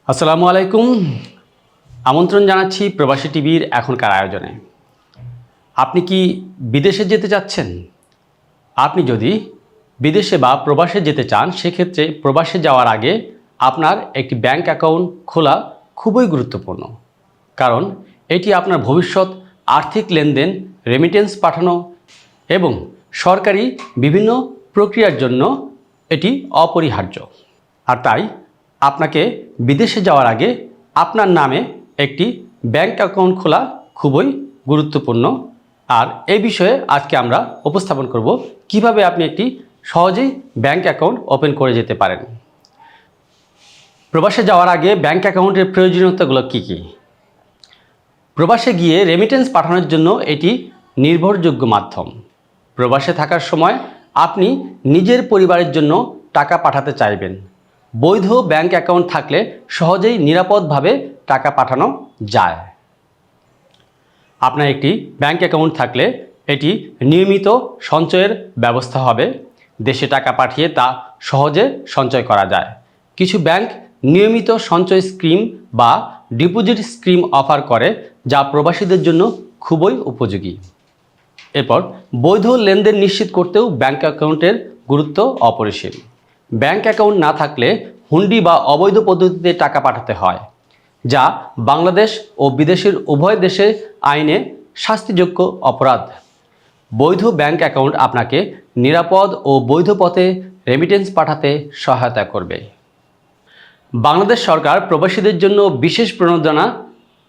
আসসালামু আলাইকুম। আমন্ত্রণ জানাচ্ছি প্রবাসী টিভির এখনকার আয়োজনে। আপনি কি বিদেশে যেতে চাচ্ছেন? আপনি যদি বিদেশে বা প্রবাসে যেতে চান, সেক্ষেত্রে প্রবাসে যাওয়ার আগে আপনার একটি ব্যাংক অ্যাকাউন্ট খোলা খুবই গুরুত্বপূর্ণ। কারণ এটি আপনার ভবিষ্যৎ আর্থিক লেনদেন, রেমিটেন্স পাঠানো এবং সরকারি বিভিন্ন প্রক্রিয়ার জন্য এটি অপরিহার্য। আর তাই আপনাকে বিদেশে যাওয়ার আগে আপনার নামে একটি ব্যাংক অ্যাকাউন্ট খোলা খুবই গুরুত্বপূর্ণ। আর এই বিষয়ে আজকে আমরা উপস্থাপন করব কিভাবে আপনি একটি সহজেই ব্যাংক অ্যাকাউন্ট ওপেন করে যেতে পারেন। প্রবাসে যাওয়ার আগে ব্যাংক অ্যাকাউন্টের প্রয়োজনীয়তাগুলো কী কী? প্রবাসে গিয়ে রেমিটেন্স পাঠানোর জন্য এটি নির্ভরযোগ্য মাধ্যম। প্রবাসে থাকার সময় আপনি নিজের পরিবারের জন্য টাকা পাঠাতে চাইবেন। বৈধ ব্যাংক অ্যাকাউন্ট থাকলে সহজেই নিরাপদভাবে টাকা পাঠানো যায়। আপনার একটি ব্যাংক অ্যাকাউন্ট থাকলে এটি নিয়মিত সঞ্চয়ের ব্যবস্থা হবে। দেশে টাকা পাঠিয়ে তা সহজে সঞ্চয় করা যায়। কিছু ব্যাংক নিয়মিত সঞ্চয় স্কিম বা ডিপোজিট স্কিম অফার করে, যা প্রবাসীদের জন্য খুবই উপযোগী। এরপর বৈধ লেনদেন নিশ্চিত করতেও ব্যাংক অ্যাকাউন্টের গুরুত্ব অপরিসীম। ব্যাংক অ্যাকাউন্ট না থাকলে হুন্ডি বা অবৈধ পদ্ধতিতে টাকা পাঠাতে হয়, যা বাংলাদেশ ও বিদেশের উভয় দেশে আইনে শাস্তিযোগ্য অপরাধ। বৈধ ব্যাংক অ্যাকাউন্ট আপনাকে নিরাপদ ও বৈধ পথে রেমিটেন্স পাঠাতে সহায়তা করবে। বাংলাদেশ সরকার প্রবাসীদের জন্য বিশেষ প্রণোদনা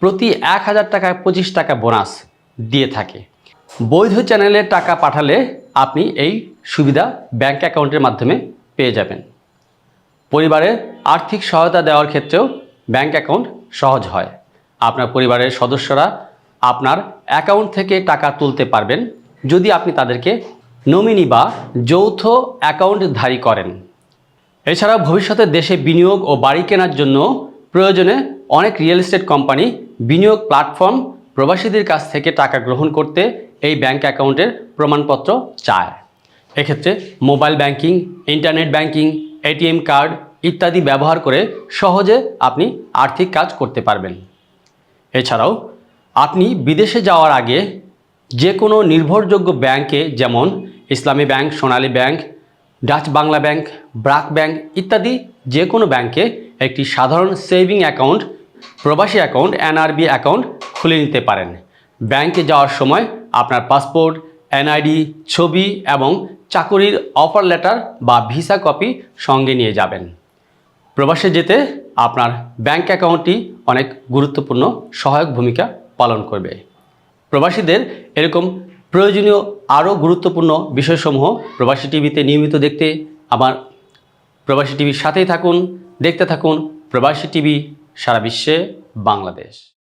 প্রতি 1000 টাকায় 25 টাকা বোনাস দিয়ে থাকে। বৈধ চ্যানেলে টাকা পাঠালে আপনি এই সুবিধা ব্যাংক অ্যাকাউন্টের মাধ্যমে পেয়ে যাবেন। পরিবারের আর্থিক সহায়তা দেওয়ার ক্ষেত্রেও ব্যাংক অ্যাকাউন্ট সহজ হয়। আপনার পরিবারের সদস্যরা আপনার অ্যাকাউন্ট থেকে টাকা তুলতে পারবেন যদি আপনি তাদেরকে নমিনি বা যৌথ অ্যাকাউন্টধারী করেন। এছাড়াও ভবিষ্যতে দেশে বিনিয়োগ ও বাড়ি কেনার জন্য প্রয়োজনে অনেক রিয়েল এস্টেট কোম্পানি বিনিয়োগ প্ল্যাটফর্ম প্রবাসীদের কাছ থেকে টাকা গ্রহণ করতে এই ব্যাংক অ্যাকাউন্টের প্রমাণপত্র চায়। এক্ষেত্রে mobile banking, internet banking, ATM card ইত্যাদি ব্যবহার করে সহজে আপনি আর্থিক কাজ করতে পারবেন। এছাড়াও আপনি বিদেশে যাওয়ার আগে যে কোনো নির্ভরযোগ্য ব্যাংকে, যেমন Islami bank, Sonali bank, Dutch Bangla bank, BRAC bank ইত্যাদি যে কোনো ব্যাংকে একটি সাধারণ সেভিং অ্যাকাউন্ট, প্রবাসী অ্যাকাউন্ট, এনআরবি অ্যাকাউন্ট খুলে নিতে পারেন। ব্যাংকে যাওয়ার সময় আপনার পাসপোর্ট, এনআইডি, ছবি এবং চাকরির অফার লেটার বা ভিসা কপি সঙ্গে নিয়ে যাবেন। প্রবাসে যেতে আপনার ব্যাংক অ্যাকাউন্টটি অনেক গুরুত্বপূর্ণ সহায়ক ভূমিকা পালন করবে। প্রবাসীদের এরকম প্রয়োজনীয় আরও গুরুত্বপূর্ণ বিষয়সমূহ প্রবাসী টিভিতে নিয়মিত দেখতে আমার প্রবাসী টিভির সাথেই থাকুন, দেখতে থাকুন প্রবাসী টিভি, সারা বিশ্বে বাংলাদেশ।